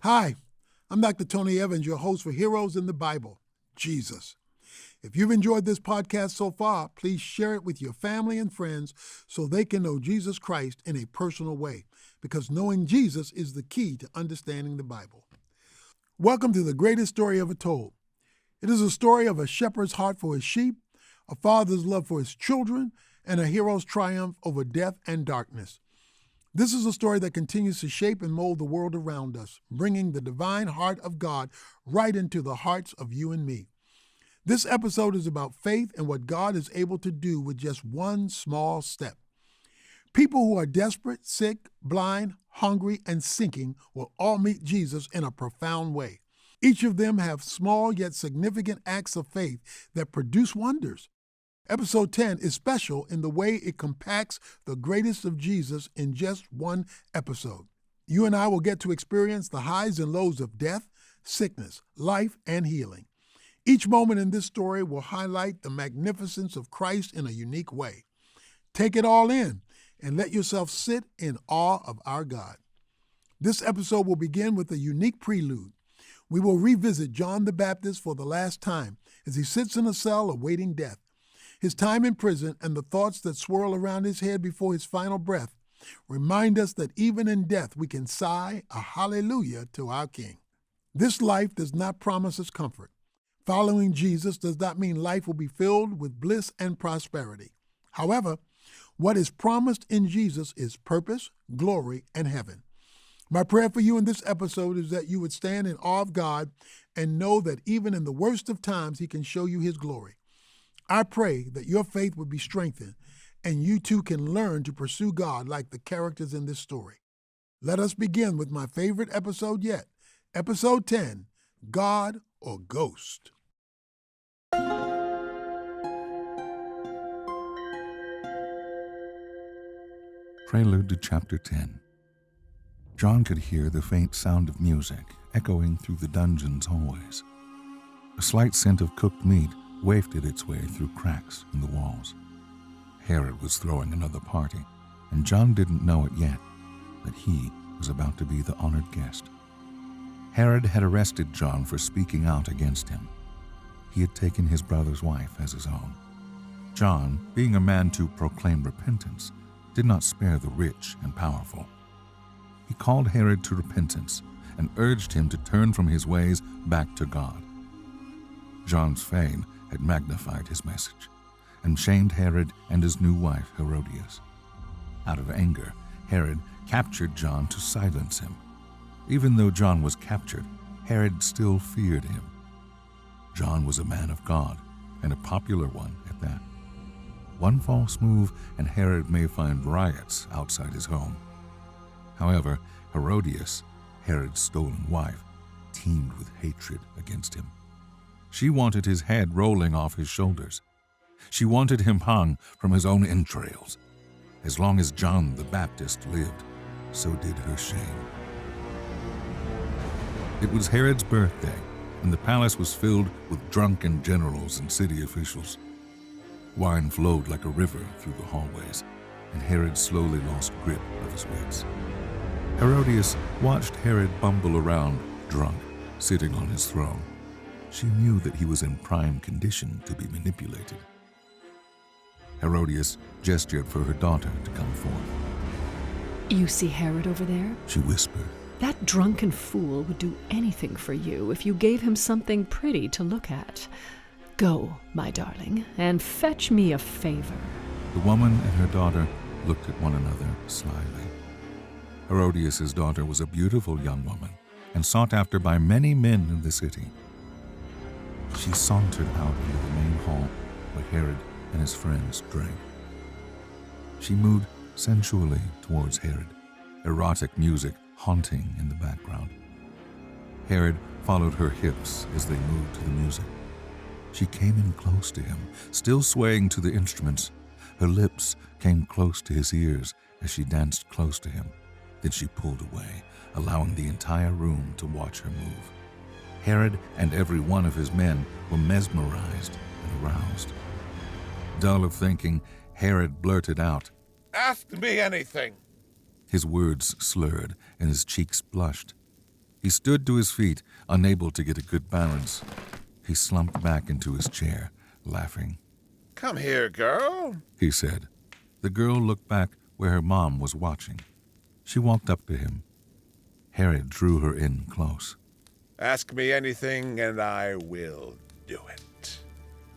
Hi, I'm Dr. Tony Evans, your host for Heroes in the Bible, Jesus. If you've enjoyed this podcast so far, please share it with your family and friends so they can know Jesus Christ in a personal way, because knowing Jesus is the key to understanding the Bible. Welcome to the greatest story ever told. It is a story of a shepherd's heart for his sheep, a father's love for his children, and a hero's triumph over death and darkness. This is a story that continues to shape and mold the world around us, bringing the divine heart of God right into the hearts of you and me. This episode is about faith and what God is able to do with just one small step. People who are desperate, sick, blind, hungry, and sinking will all meet Jesus in a profound way. Each of them have small yet significant acts of faith that produce wonders. Episode 10 is special in the way it compacts the greatest of Jesus in just one episode. You and I will get to experience the highs and lows of death, sickness, life, and healing. Each moment in this story will highlight the magnificence of Christ in a unique way. Take it all in and let yourself sit in awe of our God. This episode will begin with a unique prelude. We will revisit John the Baptist for the last time as he sits in a cell awaiting death. His time in prison and the thoughts that swirl around his head before his final breath remind us that even in death we can sigh a hallelujah to our King. This life does not promise us comfort. Following Jesus does not mean life will be filled with bliss and prosperity. However, what is promised in Jesus is purpose, glory, and heaven. My prayer for you in this episode is that you would stand in awe of God and know that even in the worst of times, he can show you his glory. I pray that your faith would be strengthened and you too can learn to pursue God like the characters in this story. Let us begin with my favorite episode yet, episode 10, God or Ghost. Prelude to Chapter 10. John could hear the faint sound of music echoing through the dungeon's hallways. A slight scent of cooked meat wafted its way through cracks in the walls. Herod was throwing another party, and John didn't know it yet, that he was about to be the honored guest. Herod had arrested John for speaking out against him. He had taken his brother's wife as his own. John, being a man to proclaim repentance, did not spare the rich and powerful. He called Herod to repentance and urged him to turn from his ways back to God. John's fame had magnified his message and shamed Herod and his new wife Herodias. Out of anger, Herod captured John to silence him. Even though John was captured, Herod still feared him. John was a man of God, and a popular one at that. One false move and Herod may find riots outside his home. However, Herodias, Herod's stolen wife, teemed with hatred against him. She wanted his head rolling off his shoulders. She wanted him hung from his own entrails. As long as John the Baptist lived, so did her shame. It was Herod's birthday, and the palace was filled with drunken generals and city officials. Wine flowed like a river through the hallways, and Herod slowly lost grip of his wits. Herodias watched Herod bumble around, drunk, sitting on his throne. She knew that he was in prime condition to be manipulated. Herodias gestured for her daughter to come forth. You see Herod over there? She whispered. That drunken fool would do anything for you if you gave him something pretty to look at. Go, my darling, and fetch me a favor. The woman and her daughter looked at one another slyly. Herodias' daughter was a beautiful young woman and sought after by many men in the city. She sauntered out into the main hall where Herod and his friends drank. She moved sensually towards Herod, erotic music haunting in the background. Herod followed her hips as they moved to the music. She came in close to him, still swaying to the instruments. Her lips came close to his ears as she danced close to him. Then she pulled away, allowing the entire room to watch her move. Herod and every one of his men were mesmerized and aroused. Dull of thinking, Herod blurted out, "Ask me anything." His words slurred and his cheeks blushed. He stood to his feet, unable to get a good balance. He slumped back into his chair, laughing. "Come here, girl," he said. The girl looked back where her mom was watching. She walked up to him. Herod drew her in close. "Ask me anything and I will do it.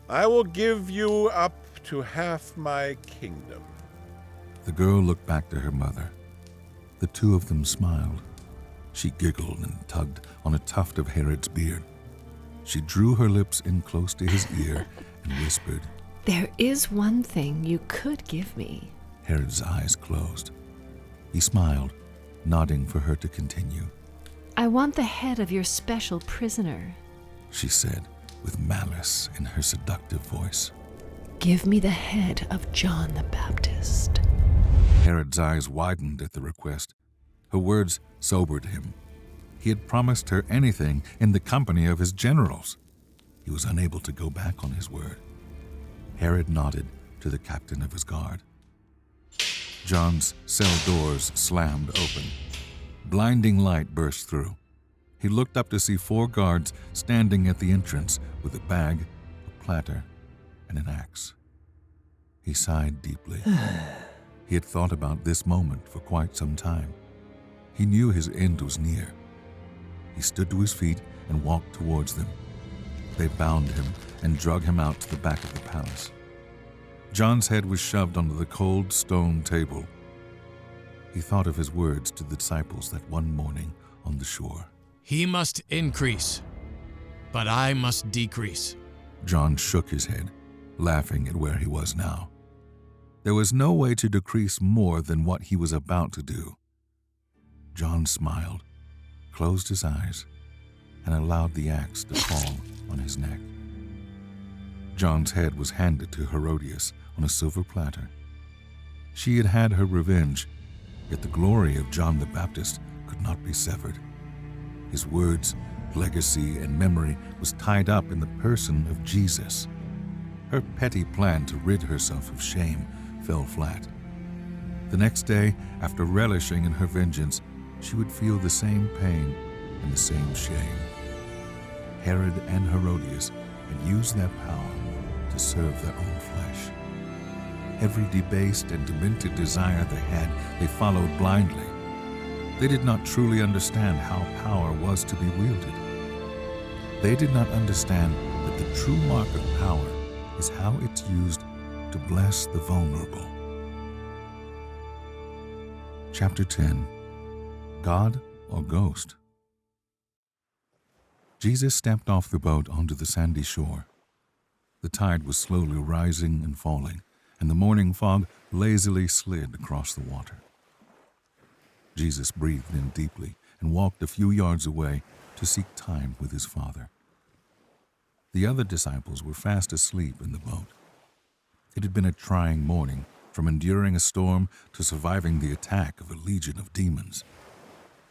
I will give you up to half my kingdom." The girl looked back to her mother. The two of them smiled. She giggled and tugged on a tuft of Herod's beard. She drew her lips in close to his ear and whispered, There is one thing you could give me. Herod's eyes closed. He smiled, nodding for her to continue. I want the head of your special prisoner. She said, with malice in her seductive voice. Give me the head of John the Baptist. Herod's eyes widened at the request. Her words sobered him. He had promised her anything in the company of his generals. He was unable to go back on his word. Herod nodded to the captain of his guard. John's cell doors slammed open. Blinding light burst through. He looked up to see 4 guards standing at the entrance with a bag, a platter, and an axe. He sighed deeply. He had thought about this moment for quite some time. He knew his end was near. He stood to his feet and walked towards them. They bound him and drug him out to the back of the palace. John's head was shoved onto the cold stone table. He thought of his words to the disciples that one morning on the shore. He must increase, but I must decrease. John shook his head, laughing at where he was now. There was no way to decrease more than what he was about to do. John smiled, closed his eyes, and allowed the axe to fall on his neck. John's head was handed to Herodias on a silver platter. She had had her revenge, yet the glory of John the Baptist could not be severed. His words, legacy, and memory was tied up in the person of Jesus. Her petty plan to rid herself of shame fell flat. The next day, after relishing in her vengeance, she would feel the same pain and the same shame. Herod and Herodias had used their power to serve their own flesh. Every debased and demented desire they had, they followed blindly. They did not truly understand how power was to be wielded. They did not understand that the true mark of power is how it's used to bless the vulnerable. Chapter 10. God or Ghost? Jesus stepped off the boat onto the sandy shore. The tide was slowly rising and falling, and the morning fog lazily slid across the water. Jesus breathed in deeply and walked a few yards away to seek time with his Father. The other disciples were fast asleep in the boat. It had been a trying morning, from enduring a storm to surviving the attack of a legion of demons.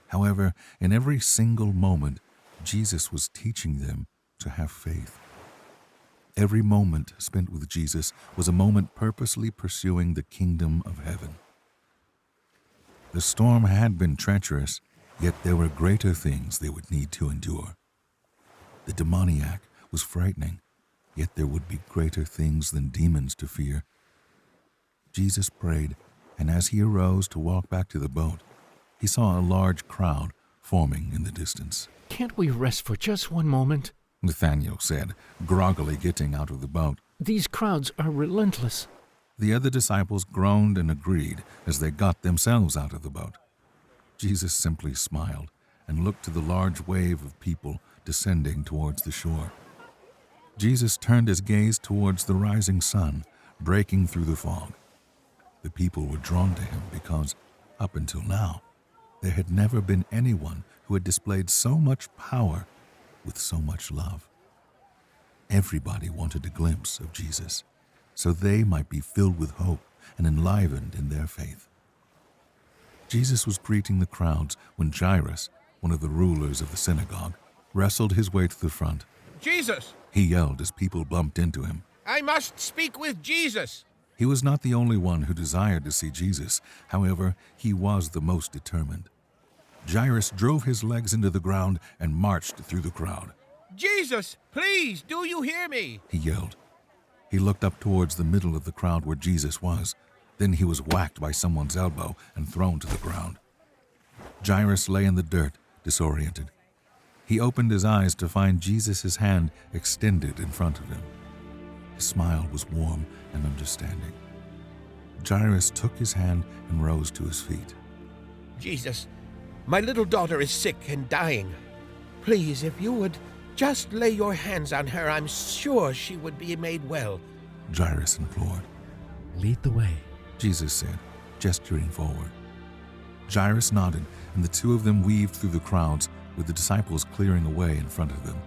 However, in every single moment, Jesus was teaching them to have faith. Every moment spent with Jesus was a moment purposely pursuing the kingdom of heaven. The storm had been treacherous, yet there were greater things they would need to endure. The demoniac was frightening, yet there would be greater things than demons to fear. Jesus prayed, and as he arose to walk back to the boat, he saw a large crowd forming in the distance. Can't we rest for just one moment? Nathanael said, groggily getting out of the boat. These crowds are relentless. The other disciples groaned and agreed as they got themselves out of the boat. Jesus simply smiled and looked to the large wave of people descending towards the shore. Jesus turned his gaze towards the rising sun, breaking through the fog. The people were drawn to him because, up until now, there had never been anyone who had displayed so much power with so much love. Everybody wanted a glimpse of Jesus, so they might be filled with hope and enlivened in their faith. Jesus was greeting the crowds when Jairus, one of the rulers of the synagogue, wrestled his way to the front. "Jesus! He yelled as people bumped into him. I must speak with Jesus!" He was not the only one who desired to see Jesus. However, he was the most determined. Jairus drove his legs into the ground and marched through the crowd. Jesus, please, do you hear me? He yelled. He looked up towards the middle of the crowd where Jesus was. Then he was whacked by someone's elbow and thrown to the ground. Jairus lay in the dirt, disoriented. He opened his eyes to find Jesus' hand extended in front of him. His smile was warm and understanding. Jairus took his hand and rose to his feet. Jesus, my little daughter is sick and dying. Please, if you would just lay your hands on her, I'm sure she would be made well. Jairus implored. Lead the way. Jesus said, gesturing forward. Jairus nodded, and the two of them weaved through the crowds, with the disciples clearing a way in front of them.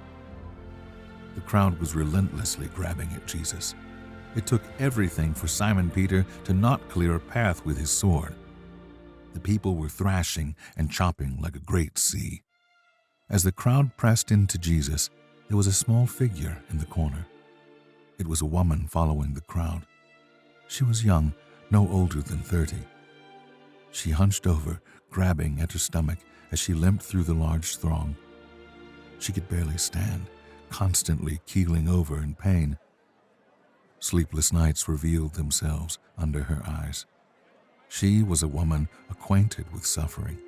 The crowd was relentlessly grabbing at Jesus. It took everything for Simon Peter to not clear a path with his sword. The people were thrashing and chopping like a great sea. As the crowd pressed into Jesus, there was a small figure in the corner. It was a woman following the crowd. She was young, no older than 30. She hunched over, grabbing at her stomach as she limped through the large throng. She could barely stand, constantly keeling over in pain. Sleepless nights revealed themselves under her eyes. She was a woman acquainted with suffering.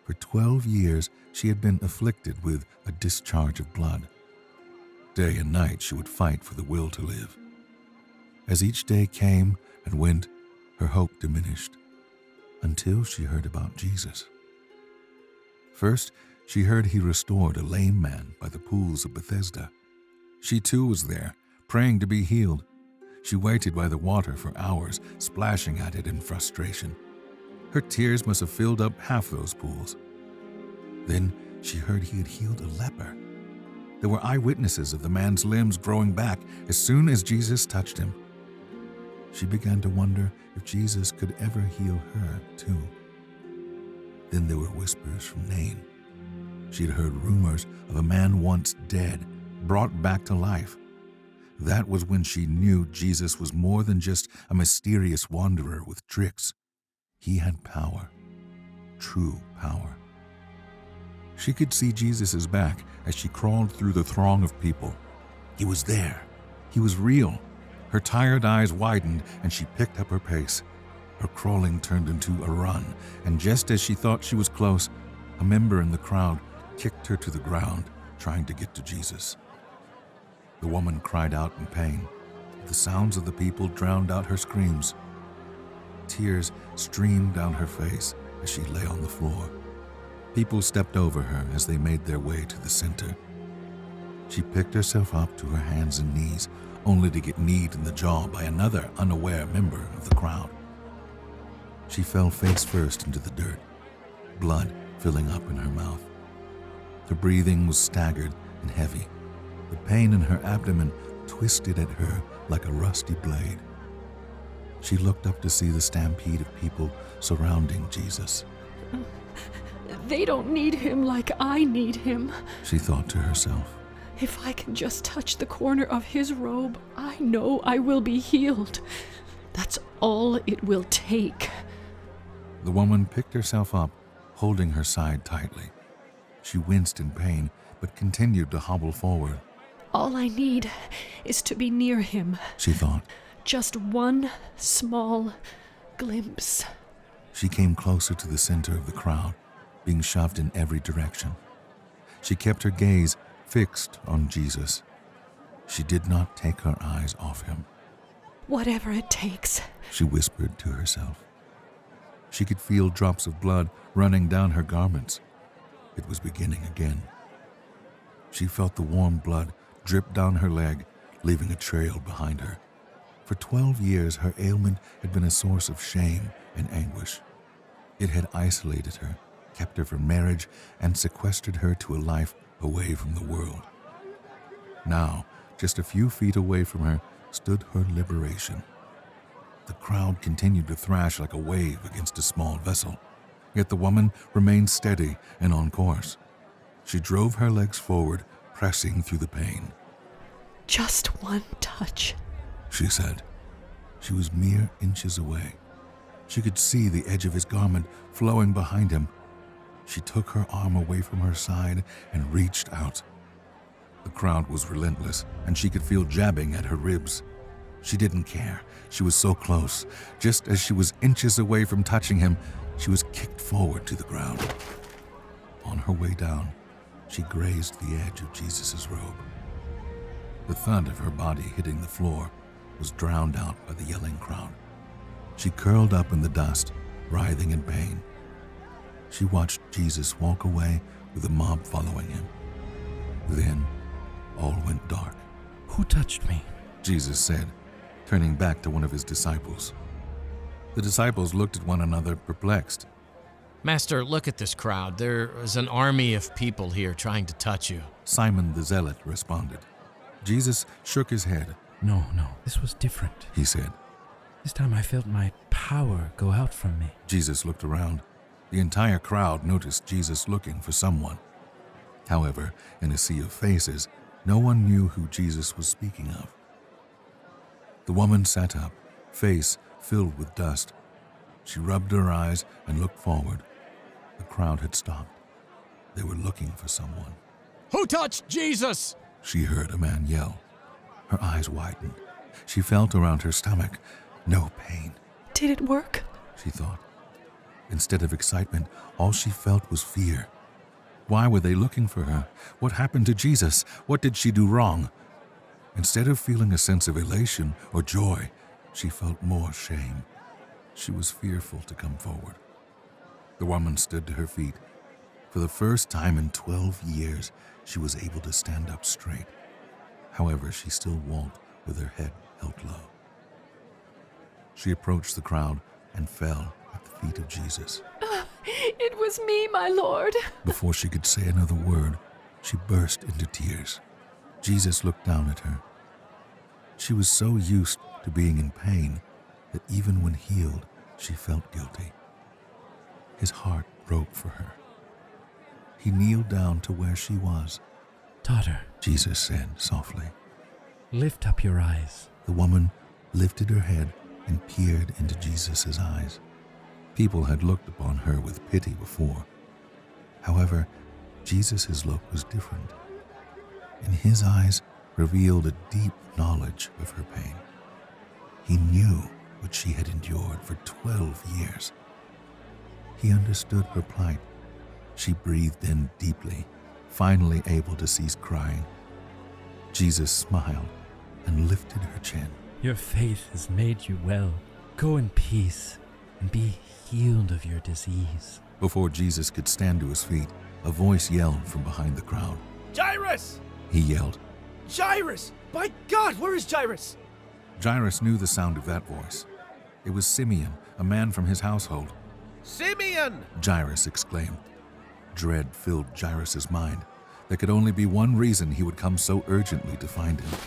For 12 years, she had been afflicted with a discharge of blood. Day and night, she would fight for the will to live. As each day came and went, her hope diminished, until she heard about Jesus. First, she heard he restored a lame man by the pools of Bethesda. She too was there, praying to be healed. She waited by the water for hours, splashing at it in frustration. Her tears must have filled up half those pools. Then she heard he had healed a leper. There were eyewitnesses of the man's limbs growing back as soon as Jesus touched him. She began to wonder if Jesus could ever heal her too. Then there were whispers from Nain. She had heard rumors of a man once dead, brought back to life. That was when she knew Jesus was more than just a mysterious wanderer with tricks. He had power, true power. She could see Jesus' back as she crawled through the throng of people. He was there. He was real. Her tired eyes widened and she picked up her pace. Her crawling turned into a run, and just as she thought she was close, a member in the crowd kicked her to the ground, trying to get to Jesus. The woman cried out in pain. The sounds of the people drowned out her screams. Tears streamed down her face as she lay on the floor. People stepped over her as they made their way to the center. She picked herself up to her hands and knees, only to get kneed in the jaw by another unaware member of the crowd. She fell face first into the dirt, blood filling up in her mouth. Her breathing was staggered and heavy. The pain in her abdomen twisted at her like a rusty blade. She looked up to see the stampede of people surrounding Jesus. They don't need him like I need him. She thought to herself. If I can just touch the corner of his robe, I know I will be healed. That's all it will take. The woman picked herself up, holding her side tightly. She winced in pain, but continued to hobble forward. All I need is to be near him. She thought. Just one small glimpse. She came closer to the center of the crowd, being shoved in every direction. She kept her gaze fixed on Jesus. She did not take her eyes off him. Whatever it takes, she whispered to herself. She could feel drops of blood running down her garments. It was beginning again. She felt the warm blood drip down her leg, leaving a trail behind her. For 12 years, her ailment had been a source of shame and anguish. It had isolated her, kept her from marriage, and sequestered her to a life away from the world. Now, just a few feet away from her, stood her liberation. The crowd continued to thrash like a wave against a small vessel, yet the woman remained steady and on course. She drove her legs forward, pressing through the pain. Just one touch, she said. She was mere inches away. She could see the edge of his garment flowing behind him. She took her arm away from her side and reached out. The crowd was relentless, and she could feel jabbing at her ribs. She didn't care. She was so close. Just as she was inches away from touching him, she was kicked forward to the ground. On her way down, she grazed the edge of Jesus' robe. The thud of her body hitting the floor was drowned out by the yelling crowd. She curled up in the dust, writhing in pain. She watched Jesus walk away with the mob following him. Then, all went dark. Who touched me? Jesus said, turning back to one of his disciples. The disciples looked at one another, perplexed. Master, look at this crowd. There is an army of people here trying to touch you. Simon the Zealot responded. Jesus shook his head. No, this was different. He said. This time I felt my power go out from me. Jesus looked around. The entire crowd noticed Jesus looking for someone. However, in a sea of faces, no one knew who Jesus was speaking of. The woman sat up, face filled with dust. She rubbed her eyes and looked forward. The crowd had stopped. They were looking for someone. Who touched Jesus? She heard a man yell. Her eyes widened. She felt around her stomach. No pain. Did it work? She thought. Instead of excitement, all she felt was fear. Why were they looking for her? What happened to Jesus? What did she do wrong? Instead of feeling a sense of elation or joy, she felt more shame. She was fearful to come forward. The woman stood to her feet. For the first time in 12 years, she was able to stand up straight. However, she still walked with her head held low. She approached the crowd and fell at the feet of Jesus. It was me, my Lord. Before she could say another word, she burst into tears. Jesus looked down at her. She was so used to being in pain that even when healed, she felt guilty. His heart broke for her. He kneeled down to where she was. Daughter, Jesus said softly. lift up your eyes. The woman lifted her head and peered into Jesus' eyes. People had looked upon her with pity before. However, Jesus' look was different. In his eyes revealed a deep knowledge of her pain. He knew what she had endured for 12 years. He understood her plight. She breathed in deeply, finally able to cease crying. Jesus smiled and lifted her chin. Your faith has made you well. Go in peace and be healed of your disease. Before Jesus could stand to his feet, a voice yelled from behind the crowd. Jairus! He yelled. Jairus! By God, where is Jairus? Jairus knew the sound of that voice. It was Simeon, a man from his household. Simeon! Jairus exclaimed. Dread filled Jairus' mind. There could only be one reason he would come so urgently to find him.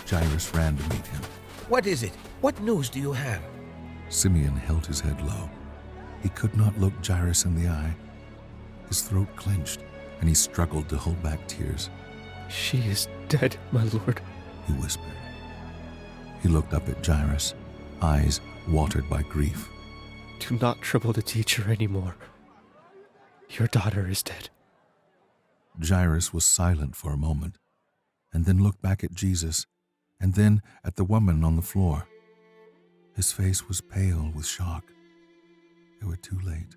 Jairus ran to meet him. What is it? What news do you have? Simeon held his head low. He could not look Jairus in the eye. His throat clenched, and he struggled to hold back tears. She is dead, my lord, he whispered. He looked up at Jairus, eyes watered by grief. Do not trouble the teacher anymore. Your daughter is dead. Jairus was silent for a moment, and then looked back at Jesus, and then at the woman on the floor. His face was pale with shock. They were too late.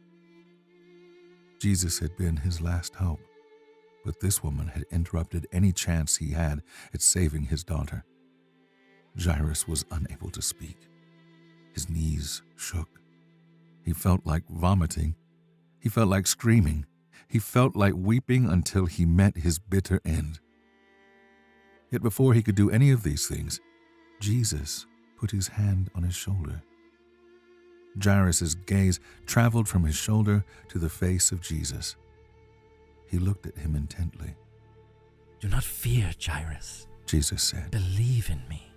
Jesus had been his last hope, but this woman had interrupted any chance he had at saving his daughter. Jairus was unable to speak. His knees shook. He felt like vomiting. He felt like screaming. He felt like weeping until he met his bitter end. Yet before he could do any of these things, Jesus put his hand on his shoulder. Jairus' gaze traveled from his shoulder to the face of Jesus. He looked at him intently. Do not fear, Jairus. Jesus said. Believe in me.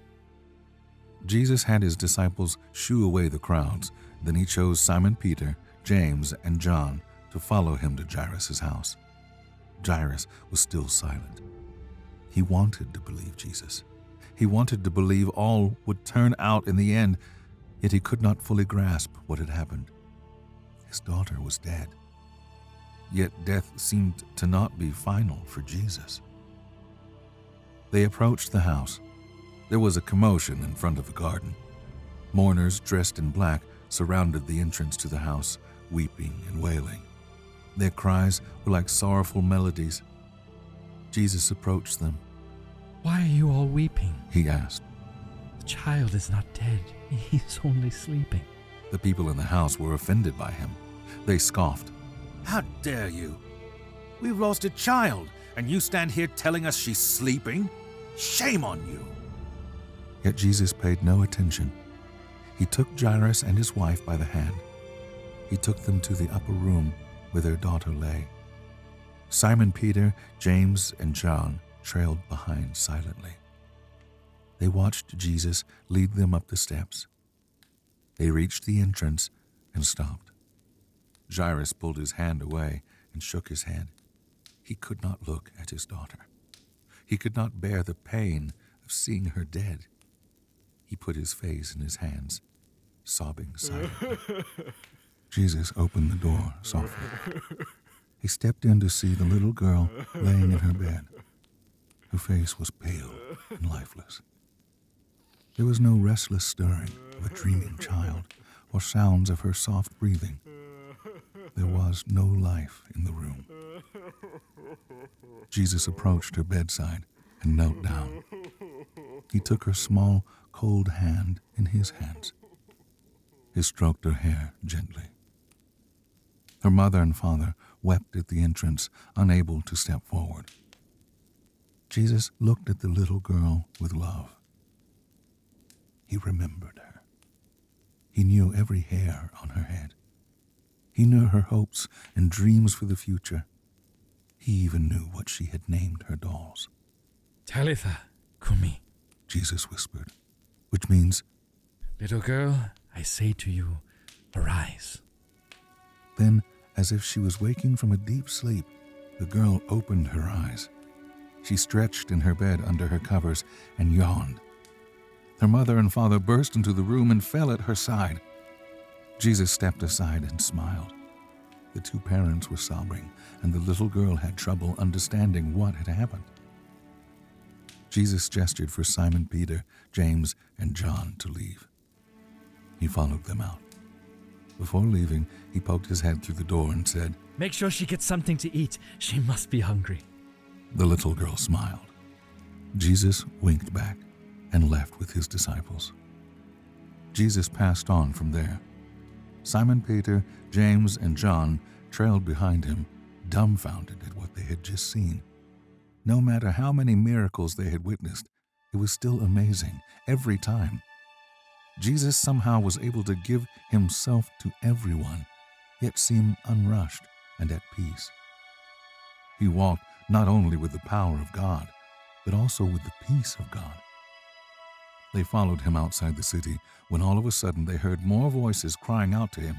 Jesus had his disciples shoo away the crowds. Then he chose Simon Peter, James, and John to follow him to Jairus' house. Jairus was still silent. He wanted to believe Jesus. He wanted to believe all would turn out in the end, yet he could not fully grasp what had happened. His daughter was dead. yet death seemed to not be final for Jesus. They approached the house. There was a commotion in front of the garden. Mourners dressed in black surrounded the entrance to the house, weeping and wailing. Their cries were like sorrowful melodies. Jesus approached them. Why are you all weeping? He asked. The child is not dead. He's only sleeping. The people in the house were offended by him. They scoffed. How dare you? We've lost a child, and you stand here telling us she's sleeping? Shame on you! Yet Jesus paid no attention. He took Jairus and his wife by the hand. He took them to the upper room where their daughter lay. Simon Peter, James, and John trailed behind silently. They watched Jesus lead them up the steps. They reached the entrance and stopped. Jairus pulled his hand away and shook his head. He could not look at his daughter. He could not bear the pain of seeing her dead. He put his face in his hands, sobbing silently. Jesus opened the door softly. He stepped in to see the little girl laying in her bed. Her face was pale and lifeless. There was no restless stirring of a dreaming child or sounds of her soft breathing. There was no life in the room. Jesus approached her bedside and knelt down. He took her small, cold hand in his hands. He stroked her hair gently. Her mother and father wept at the entrance, unable to step forward. Jesus looked at the little girl with love. He remembered her. He knew every hair on her head. He knew her hopes and dreams for the future. He even knew what she had named her dolls. Talitha, Kumi, Jesus whispered, which means, little girl, I say to you, arise. Then, as if she was waking from a deep sleep, the girl opened her eyes. She stretched in her bed under her covers and yawned. Her mother and father burst into the room and fell at her side. Jesus stepped aside and smiled. The two parents were sobbing, and the little girl had trouble understanding what had happened. Jesus gestured for Simon Peter, James, and John to leave. He followed them out. Before leaving, he poked his head through the door and said, Make sure she gets something to eat. She must be hungry. The little girl smiled. Jesus winked back and left with his disciples. Jesus passed on from there. Simon Peter, James, and John trailed behind him, dumbfounded at what they had just seen. No matter how many miracles they had witnessed, it was still amazing every time. Jesus somehow was able to give himself to everyone, yet seem unrushed and at peace. He walked not only with the power of God, but also with the peace of God. They followed him outside the city when all of a sudden they heard more voices crying out to him.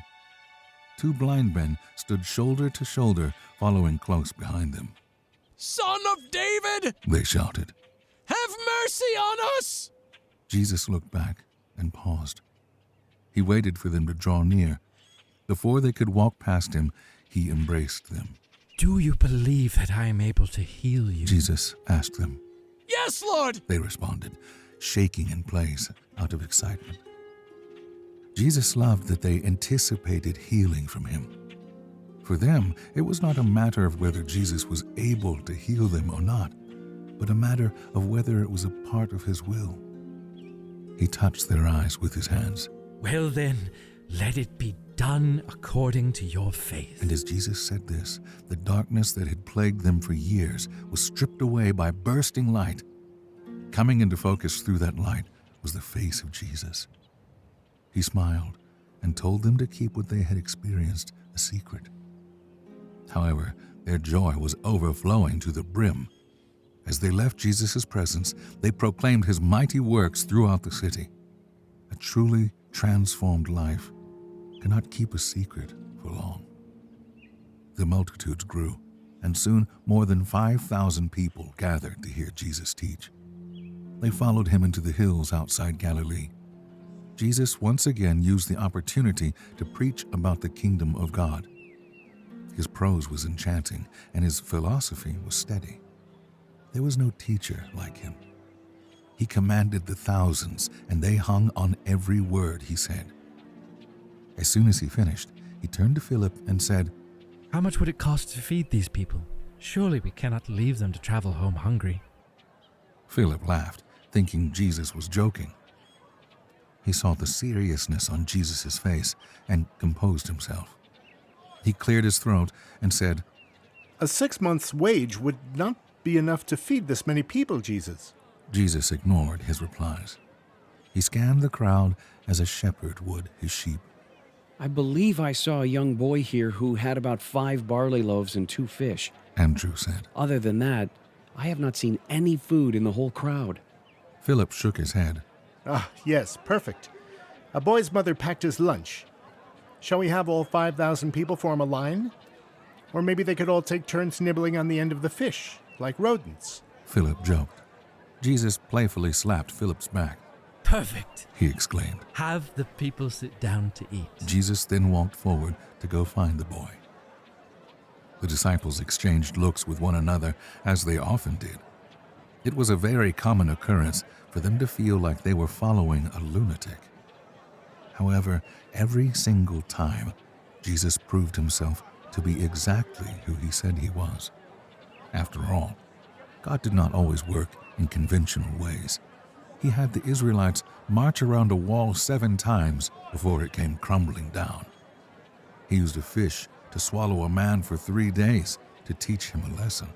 Two blind men stood shoulder to shoulder, following close behind them. Son of David! They shouted. Have mercy on us! Jesus looked back and paused. He waited for them to draw near. Before they could walk past him, he embraced them. Do you believe that I am able to heal you? Jesus asked them. Yes, Lord! They responded, shaking in place out of excitement. Jesus loved that they anticipated healing from him. For them, it was not a matter of whether Jesus was able to heal them or not, but a matter of whether it was a part of his will. He touched their eyes with his hands. Well then, let it be done according to your faith. And as Jesus said this, the darkness that had plagued them for years was stripped away by bursting light. Coming into focus through that light was the face of Jesus. He smiled and told them to keep what they had experienced a secret. However, their joy was overflowing to the brim. As they left Jesus' presence, they proclaimed his mighty works throughout the city. A truly transformed life cannot keep a secret for long. The multitudes grew, and soon more than 5,000 people gathered to hear Jesus teach. They followed him into the hills outside Galilee. Jesus once again used the opportunity to preach about the kingdom of God. His prose was enchanting, and his philosophy was steady. There was no teacher like him. He commanded the thousands, and they hung on every word he said. As soon as he finished, he turned to Philip and said, How much would it cost to feed these people? Surely we cannot leave them to travel home hungry. Philip laughed, thinking Jesus was joking. He saw the seriousness on Jesus' face and composed himself. He cleared his throat and said, A 6 months' wage would not be enough to feed this many people, Jesus. Jesus ignored his replies. He scanned the crowd as a shepherd would his sheep. I believe I saw a young boy here who had about 5 barley loaves and 2 fish. Andrew said. Other than that, I have not seen any food in the whole crowd. Philip shook his head. Ah, yes, perfect. A boy's mother packed his lunch. Shall we have all 5,000 people form a line? Or maybe they could all take turns nibbling on the end of the fish, like rodents. Philip joked. Jesus playfully slapped Philip's back. Perfect, he exclaimed. Have the people sit down to eat. Jesus then walked forward to go find the boy. The disciples exchanged looks with one another, as they often did. It was a very common occurrence for them to feel like they were following a lunatic. However, every single time, Jesus proved himself to be exactly who he said he was. After all, God did not always work in conventional ways. He had the Israelites march around a wall 7 times before it came crumbling down. He used a fish to swallow a man for 3 days to teach him a lesson.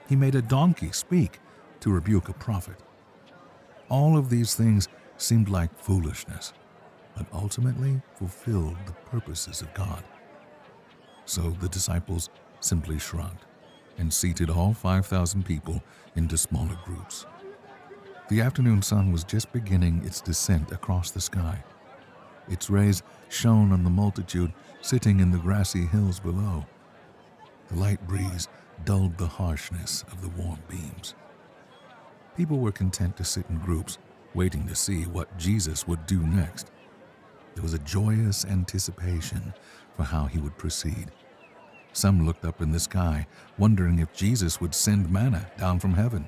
He made a donkey speak to rebuke a prophet. All of these things seemed like foolishness, but ultimately fulfilled the purposes of God. So the disciples simply shrugged and seated all 5,000 people into smaller groups. The afternoon sun was just beginning its descent across the sky. Its rays shone on the multitude sitting in the grassy hills below. The light breeze dulled the harshness of the warm beams. People were content to sit in groups, waiting to see what Jesus would do next. There was a joyous anticipation for how he would proceed. Some looked up in the sky, wondering if Jesus would send manna down from heaven.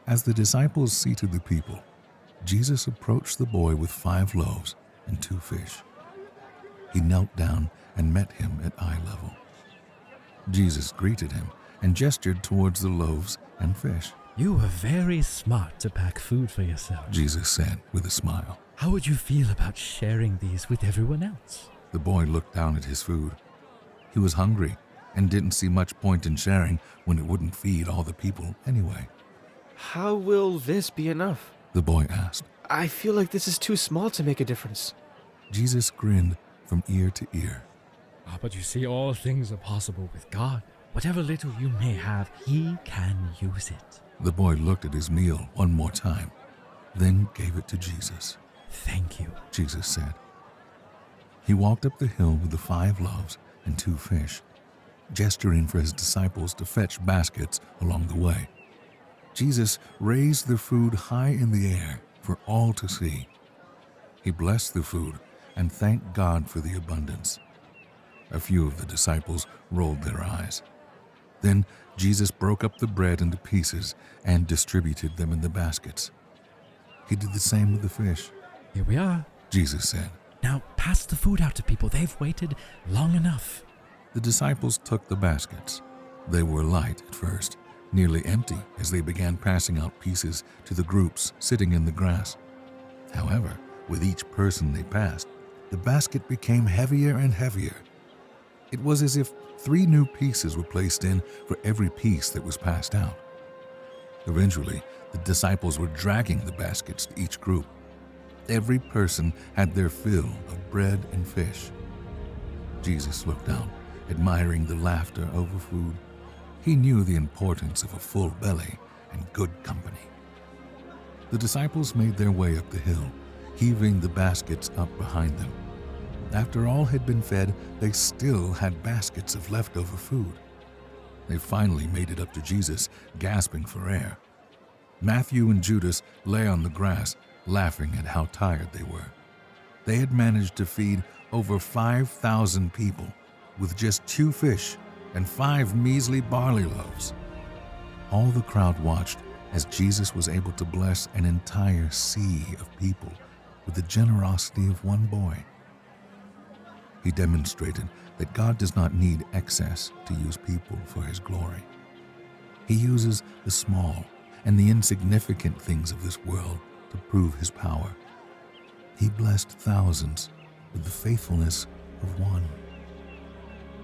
As the disciples seated the people, Jesus approached the boy with 5 loaves and 2 fish. He knelt down and met him at eye level. Jesus greeted him and gestured towards the loaves and fish. You were very smart to pack food for yourself, Jesus said with a smile. How would you feel about sharing these with everyone else? The boy looked down at his food. He was hungry and didn't see much point in sharing when it wouldn't feed all the people anyway. How will this be enough? The boy asked. I feel like this is too small to make a difference. Jesus grinned from ear to ear. But you see, all things are possible with God. Whatever little you may have, he can use it. The boy looked at his meal one more time, then gave it to Jesus. Thank you, Jesus said. He walked up the hill with the 5 loaves and 2 fish, gesturing for his disciples to fetch baskets along the way. Jesus raised the food high in the air for all to see. He blessed the food and thanked God for the abundance. A few of the disciples rolled their eyes. Then Jesus broke up the bread into pieces and distributed them in the baskets. He did the same with the fish. Here we are, Jesus said. Now pass the food out to people. They've waited long enough. The disciples took the baskets. They were light at first, nearly empty as they began passing out pieces to the groups sitting in the grass. However, with each person they passed, the basket became heavier and heavier. It was as if 3 new pieces were placed in for every piece that was passed out. Eventually, the disciples were dragging the baskets to each group. Every person had their fill of bread and fish. Jesus looked out, admiring the laughter over food. He knew the importance of a full belly and good company. The disciples made their way up the hill, heaving the baskets up behind them. After all had been fed, they still had baskets of leftover food. They finally made it up to Jesus, gasping for air. Matthew and Judas lay on the grass, laughing at how tired they were. They had managed to feed over 5,000 people, with just 2 fish and 5 measly barley loaves. All the crowd watched as Jesus was able to bless an entire sea of people with the generosity of one boy. He demonstrated that God does not need excess to use people for his glory. He uses the small and the insignificant things of this world to prove his power. He blessed thousands with the faithfulness of one.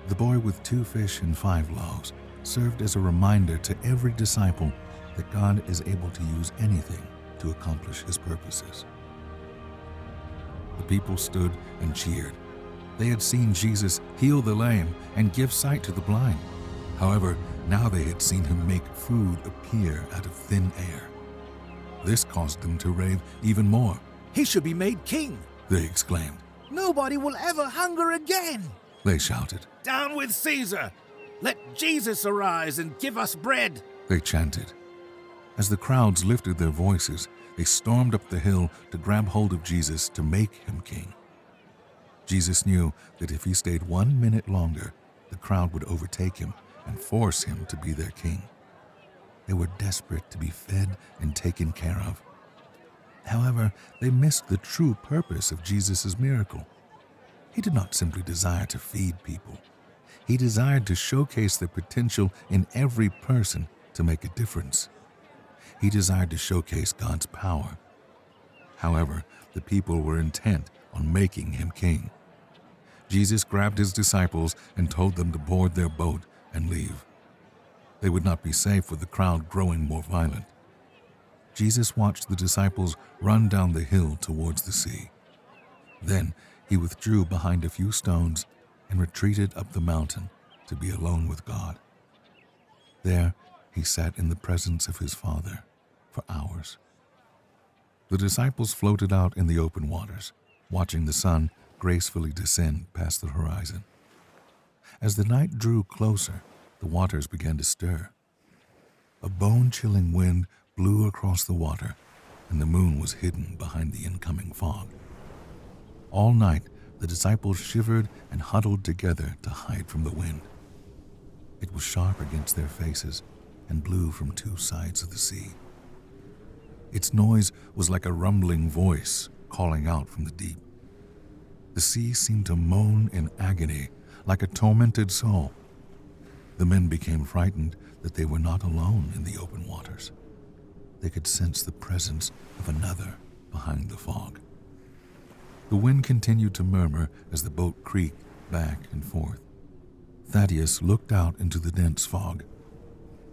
The boy with 2 fish and 5 loaves served as a reminder to every disciple that God is able to use anything to accomplish his purposes. The people stood and cheered. They had seen Jesus heal the lame and give sight to the blind. However, now they had seen him make food appear out of thin air. This caused them to rave even more. "He should be made king," they exclaimed. "Nobody will ever hunger again." They shouted. "Down with Caesar! Let Jesus arise and give us bread!" They chanted. As the crowds lifted their voices, they stormed up the hill to grab hold of Jesus to make him king. Jesus knew that if he stayed 1 minute longer, the crowd would overtake him and force him to be their king. They were desperate to be fed and taken care of. However, they missed the true purpose of Jesus' miracle. He did not simply desire to feed people. He desired to showcase the potential in every person to make a difference. He desired to showcase God's power. However, the people were intent on making him king. Jesus grabbed his disciples and told them to board their boat and leave. They would not be safe with the crowd growing more violent. Jesus watched the disciples run down the hill towards the sea. Then he withdrew behind a few stones and retreated up the mountain to be alone with God. There he sat in the presence of his Father for hours. The disciples floated out in the open waters, watching the sun gracefully descend past the horizon. As the night drew closer, the waters began to stir. A bone-chilling wind blew across the water, and the moon was hidden behind the incoming fog. All night, the disciples shivered and huddled together to hide from the wind. It was sharp against their faces and blew from 2 sides of the sea. Its noise was like a rumbling voice calling out from the deep. The sea seemed to moan in agony, like a tormented soul. The men became frightened that they were not alone in the open waters. They could sense the presence of another behind the fog. The wind continued to murmur as the boat creaked back and forth. Thaddeus looked out into the dense fog.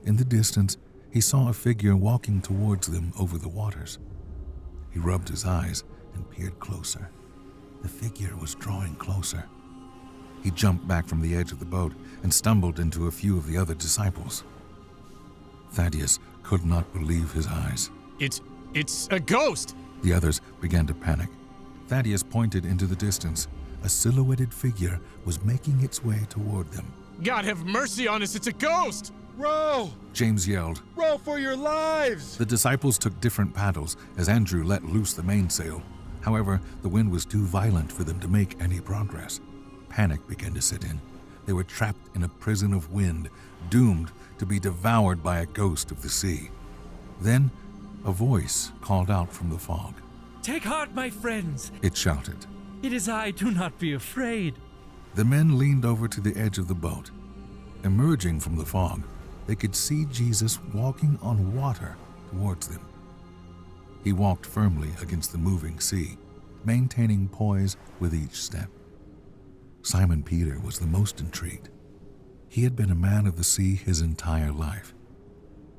In the distance, he saw a figure walking towards them over the waters. He rubbed his eyes and peered closer. The figure was drawing closer. He jumped back from the edge of the boat and stumbled into a few of the other disciples. Thaddeus could not believe his eyes. It's a ghost! The others began to panic. Thaddeus pointed into the distance. A silhouetted figure was making its way toward them. God have mercy on us, it's a ghost! Row! James yelled. Row for your lives! The disciples took different paddles as Andrew let loose the mainsail. However, the wind was too violent for them to make any progress. Panic began to set in. They were trapped in a prison of wind, doomed to be devoured by a ghost of the sea. Then, a voice called out from the fog. "Take heart, my friends! It shouted. It is I, do not be afraid." The men leaned over to the edge of the boat. Emerging from the fog, they could see Jesus walking on water towards them. He walked firmly against the moving sea, maintaining poise with each step. Simon Peter was the most intrigued. He had been a man of the sea his entire life.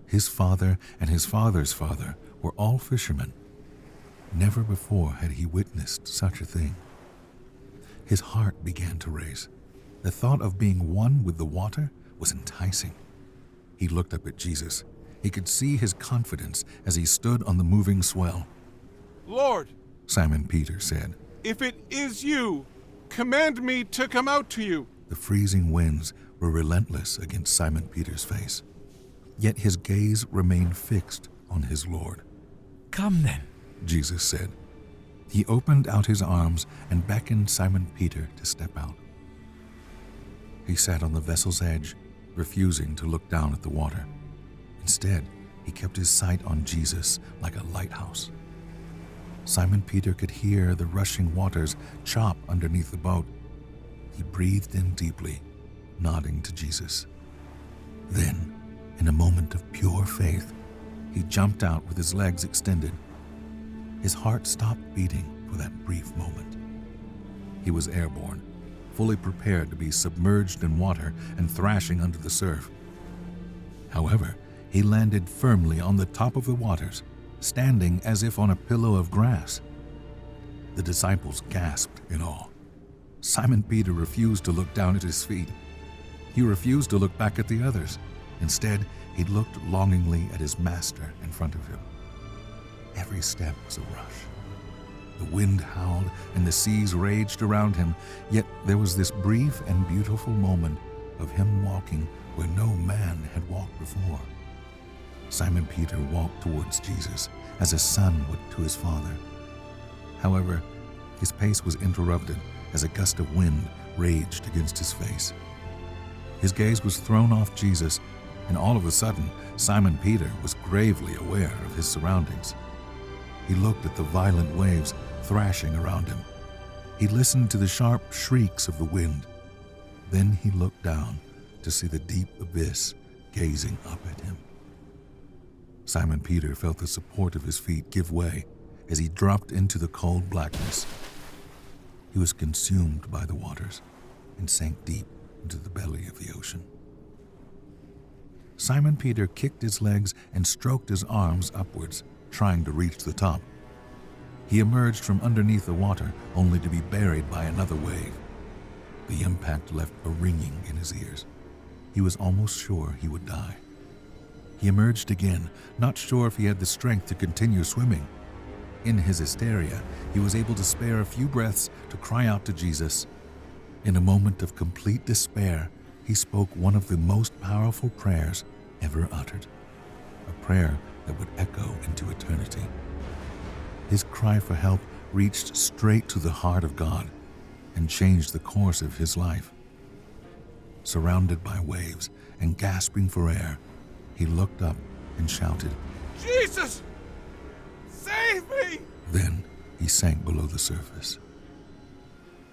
His father and his father's father were all fishermen. Never before had he witnessed such a thing. His heart began to race. The thought of being one with the water was enticing. He looked up at Jesus. He could see his confidence as he stood on the moving swell. "Lord," Simon Peter said, "if it is you, command me to come out to you." The freezing winds were relentless against Simon Peter's face. Yet his gaze remained fixed on his Lord. "Come then," Jesus said. He opened out his arms and beckoned Simon Peter to step out. He sat on the vessel's edge, refusing to look down at the water. Instead, he kept his sight on Jesus like a lighthouse. Simon Peter could hear the rushing waters chop underneath the boat. He breathed in deeply, nodding to Jesus. Then, in a moment of pure faith, he jumped out with his legs extended. His heart stopped beating for that brief moment. He was airborne, fully prepared to be submerged in water and thrashing under the surf. However, he landed firmly on the top of the waters, standing as if on a pillow of grass. The disciples gasped in awe. Simon Peter refused to look down at his feet. He refused to look back at the others. Instead, he looked longingly at his master in front of him. Every step was a rush. The wind howled and the seas raged around him, yet there was this brief and beautiful moment of him walking where no man had walked before. Simon Peter walked towards Jesus as a son would to his father. However, his pace was interrupted as a gust of wind raged against his face. His gaze was thrown off Jesus, and all of a sudden, Simon Peter was gravely aware of his surroundings. He looked at the violent waves thrashing around him. He listened to the sharp shrieks of the wind. Then he looked down to see the deep abyss gazing up at him. Simon Peter felt the support of his feet give way as he dropped into the cold blackness. He was consumed by the waters and sank deep into the belly of the ocean. Simon Peter kicked his legs and stroked his arms upwards, trying to reach the top. He emerged from underneath the water only to be buried by another wave. The impact left a ringing in his ears. He was almost sure he would die. He emerged again, not sure if he had the strength to continue swimming. In his hysteria, he was able to spare a few breaths to cry out to Jesus. In a moment of complete despair, he spoke one of the most powerful prayers ever uttered, a prayer that would echo into eternity. His cry for help reached straight to the heart of God and changed the course of his life. Surrounded by waves and gasping for air, he looked up and shouted, Jesus! Save me! Then he sank below the surface.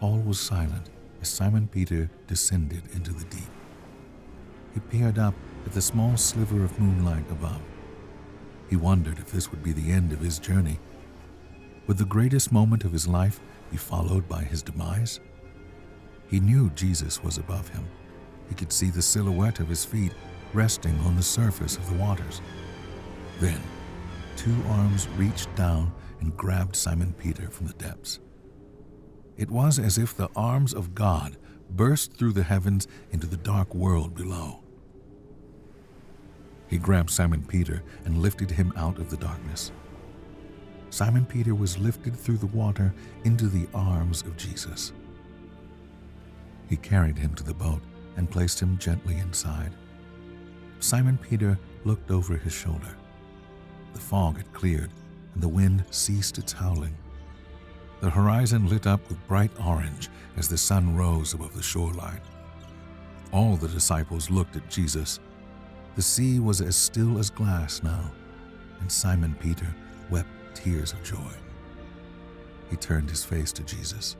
All was silent as Simon Peter descended into the deep. He peered up at the small sliver of moonlight above. He wondered if this would be the end of his journey. Would the greatest moment of his life be followed by his demise? He knew Jesus was above him. He could see the silhouette of his feet resting on the surface of the waters. Then, two arms reached down and grabbed Simon Peter from the depths. It was as if the arms of God burst through the heavens into the dark world below. He grabbed Simon Peter and lifted him out of the darkness. Simon Peter was lifted through the water into the arms of Jesus. He carried him to the boat and placed him gently inside. Simon Peter looked over his shoulder. The fog had cleared and the wind ceased its howling. The horizon lit up with bright orange as the sun rose above the shoreline. All the disciples looked at Jesus. The sea was as still as glass now, and Simon Peter wept tears of joy. He turned his face to Jesus.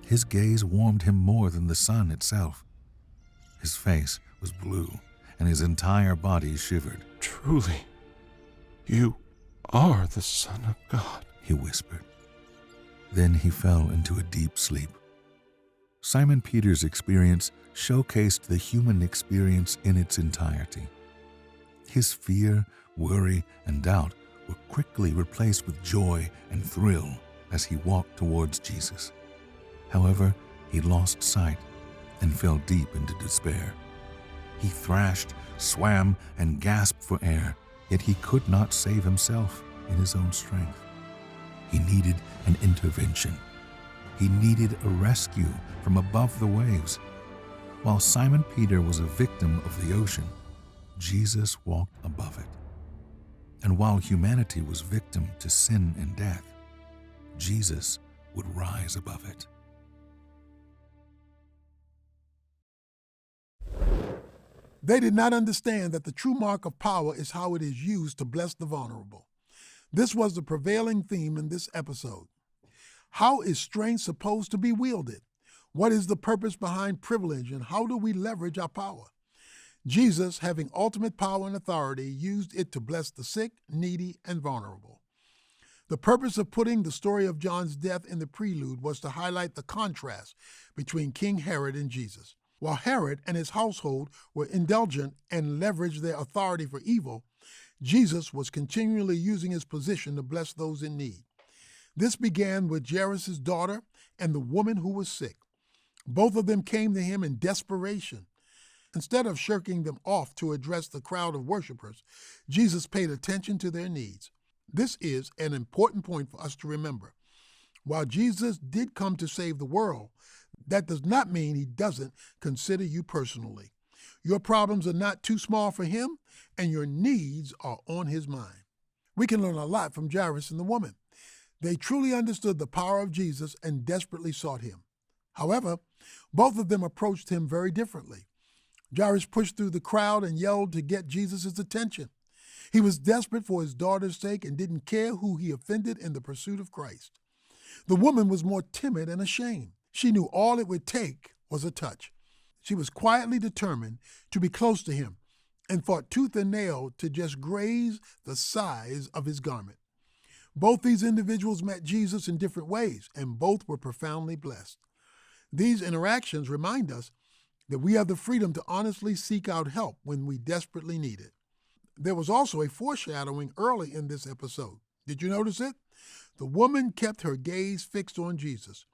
His gaze warmed him more than the sun itself. His face was blue, and his entire body shivered. Truly, you are the Son of God, he whispered. Then he fell into a deep sleep. Simon Peter's experience showcased the human experience in its entirety. His fear, worry, and doubt were quickly replaced with joy and thrill as he walked towards Jesus. However, he lost sight and fell deep into despair. He thrashed, swam, and gasped for air, yet he could not save himself in his own strength. He needed an intervention. He needed a rescue from above the waves. While Simon Peter was a victim of the ocean, Jesus walked above it. And while humanity was victim to sin and death, Jesus would rise above it. They did not understand that the true mark of power is how it is used to bless the vulnerable. This was the prevailing theme in this episode. How is strength supposed to be wielded? What is the purpose behind privilege, and how do we leverage our power? Jesus, having ultimate power and authority, used it to bless the sick, needy, and vulnerable. The purpose of putting the story of John's death in the prelude was to highlight the contrast between King Herod and Jesus. While Herod and his household were indulgent and leveraged their authority for evil, Jesus was continually using his position to bless those in need. This began with Jairus' daughter and the woman who was sick. Both of them came to him in desperation. Instead of shirking them off to address the crowd of worshipers, Jesus paid attention to their needs. This is an important point for us to remember. While Jesus did come to save the world, that does not mean he doesn't consider you personally. Your problems are not too small for him, and your needs are on his mind. We can learn a lot from Jairus and the woman. They truly understood the power of Jesus and desperately sought him. However, both of them approached him very differently. Jairus pushed through the crowd and yelled to get Jesus' attention. He was desperate for his daughter's sake and didn't care who he offended in the pursuit of Christ. The woman was more timid and ashamed. She knew all it would take was a touch. She was quietly determined to be close to him and fought tooth and nail to just graze the size of his garment. Both these individuals met Jesus in different ways, and both were profoundly blessed. These interactions remind us that we have the freedom to honestly seek out help when we desperately need it. There was also a foreshadowing early in this episode. Did you notice it? The woman kept her gaze fixed on Jesus.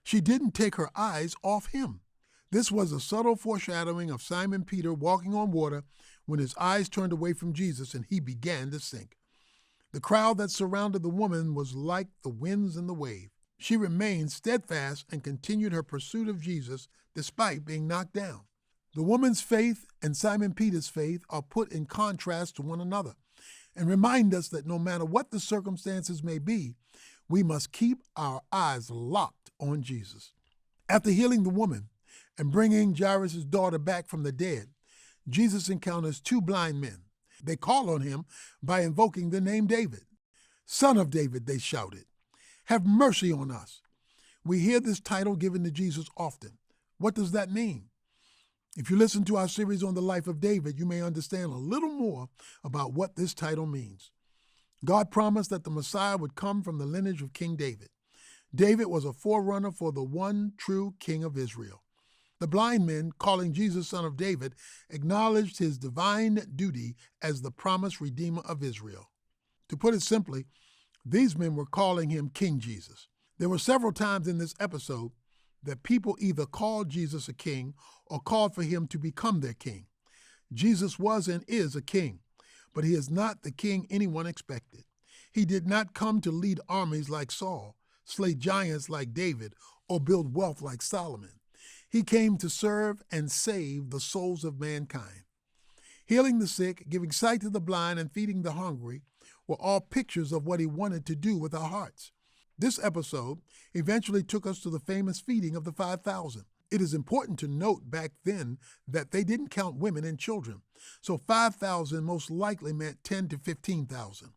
She didn't take her eyes off him. This was a subtle foreshadowing of Simon Peter walking on water when his eyes turned away from Jesus and he began to sink. The crowd that surrounded the woman was like the winds in the wave. She remained steadfast and continued her pursuit of Jesus despite being knocked down. The woman's faith and Simon Peter's faith are put in contrast to one another and remind us that no matter what the circumstances may be, we must keep our eyes locked on Jesus. After healing the woman and bringing Jairus' daughter back from the dead, Jesus encounters two blind men. They call on him by invoking the name David. "Son of David," they shouted, "have mercy on us." We hear this title given to Jesus often. What does that mean? If you listen to our series on the life of David, you may understand a little more about what this title means. God promised that the Messiah would come from the lineage of King David. David was a forerunner for the one true King of Israel. The blind men, calling Jesus son of David, acknowledged his divine duty as the promised Redeemer of Israel. To put it simply, these men were calling him King Jesus. There were several times in this episode that people either called Jesus a king or called for him to become their king. Jesus was and is a king, but he is not the king anyone expected. He did not come to lead armies like Saul, slay giants like David, or build wealth like Solomon. He came to serve and save the souls of mankind. Healing the sick, giving sight to the blind, and feeding the hungry were all pictures of what he wanted to do with our hearts. This episode eventually took us to the famous feeding of the 5,000. It is important to note back then that they didn't count women and children, so 5,000 most likely meant 10 to 15,000.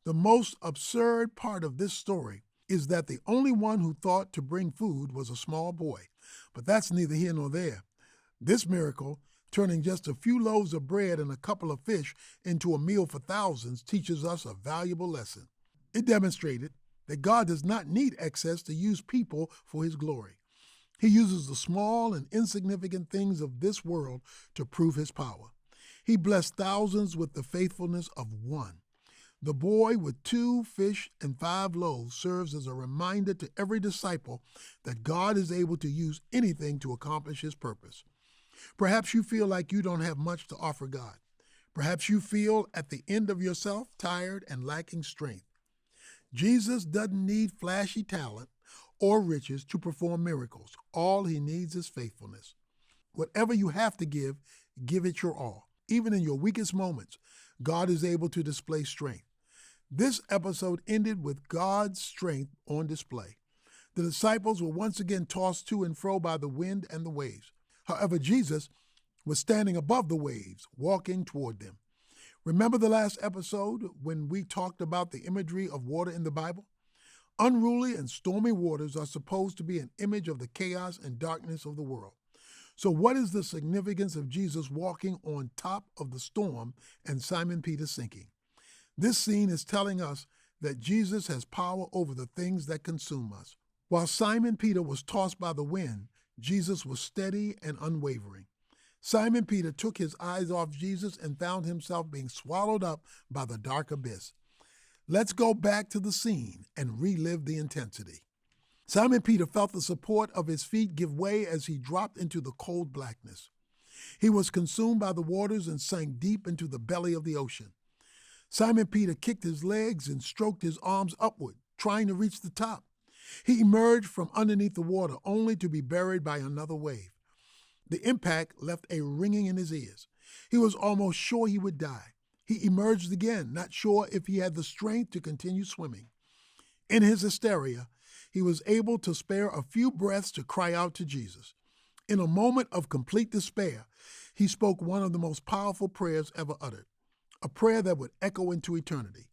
The most absurd part of this story is that the only one who thought to bring food was a small boy, but that's neither here nor there. This miracle, turning just a few loaves of bread and a couple of fish into a meal for thousands, teaches us a valuable lesson. It demonstrated that God does not need excess to use people for his glory. He uses the small and insignificant things of this world to prove his power. He blessed thousands with the faithfulness of one. The boy with 2 fish and 5 loaves serves as a reminder to every disciple that God is able to use anything to accomplish his purpose. Perhaps you feel like you don't have much to offer God. Perhaps you feel at the end of yourself, tired and lacking strength. Jesus doesn't need flashy talent or riches to perform miracles. All he needs is faithfulness. Whatever you have to give it your all. Even in your weakest moments, God is able to display strength. This episode ended with God's strength on display. The disciples were once again tossed to and fro by the wind and the waves. However, Jesus was standing above the waves, walking toward them. Remember the last episode when we talked about the imagery of water in the Bible? Unruly and stormy waters are supposed to be an image of the chaos and darkness of the world. So what is the significance of Jesus walking on top of the storm and Simon Peter sinking? This scene is telling us that Jesus has power over the things that consume us. While Simon Peter was tossed by the wind, Jesus was steady and unwavering. Simon Peter took his eyes off Jesus and found himself being swallowed up by the dark abyss. Let's go back to the scene and relive the intensity. Simon Peter felt the support of his feet give way as he dropped into the cold blackness. He was consumed by the waters and sank deep into the belly of the ocean. Simon Peter kicked his legs and stroked his arms upward, trying to reach the top. He emerged from underneath the water only to be buried by another wave. The impact left a ringing in his ears. He was almost sure he would die. He emerged again, not sure if he had the strength to continue swimming. In his hysteria, he was able to spare a few breaths to cry out to Jesus. In a moment of complete despair, he spoke one of the most powerful prayers ever uttered, a prayer that would echo into eternity.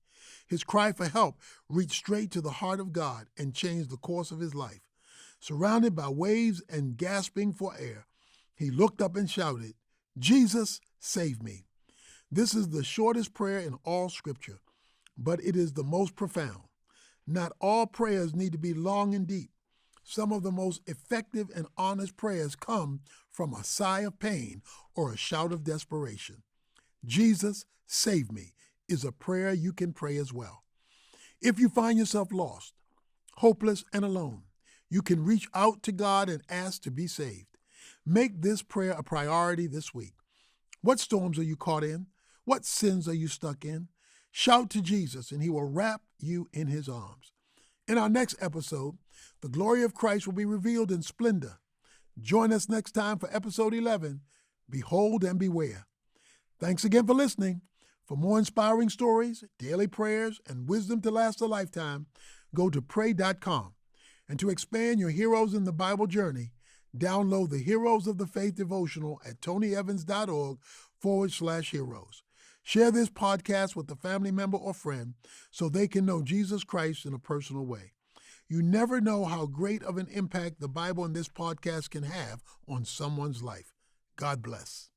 His cry for help reached straight to the heart of God and changed the course of his life. Surrounded by waves and gasping for air, he looked up and shouted, "Jesus, save me." This is the shortest prayer in all Scripture, but it is the most profound. Not all prayers need to be long and deep. Some of the most effective and honest prayers come from a sigh of pain or a shout of desperation. Jesus, save me is a prayer you can pray as well. If you find yourself lost, hopeless, and alone, you can reach out to God and ask to be saved. Make this prayer a priority this week. What storms are you caught in? What sins are you stuck in? Shout to Jesus and he will wrap you in his arms. In our next episode, the glory of Christ will be revealed in splendor. Join us next time for episode 11, Behold and Beware. Thanks again for listening. For more inspiring stories, daily prayers, and wisdom to last a lifetime, go to pray.com. And to expand your Heroes in the Bible journey, download the Heroes of the Faith devotional at tonyevans.org/heroes. Share this podcast with a family member or friend so they can know Jesus Christ in a personal way. You never know how great of an impact the Bible and this podcast can have on someone's life. God bless.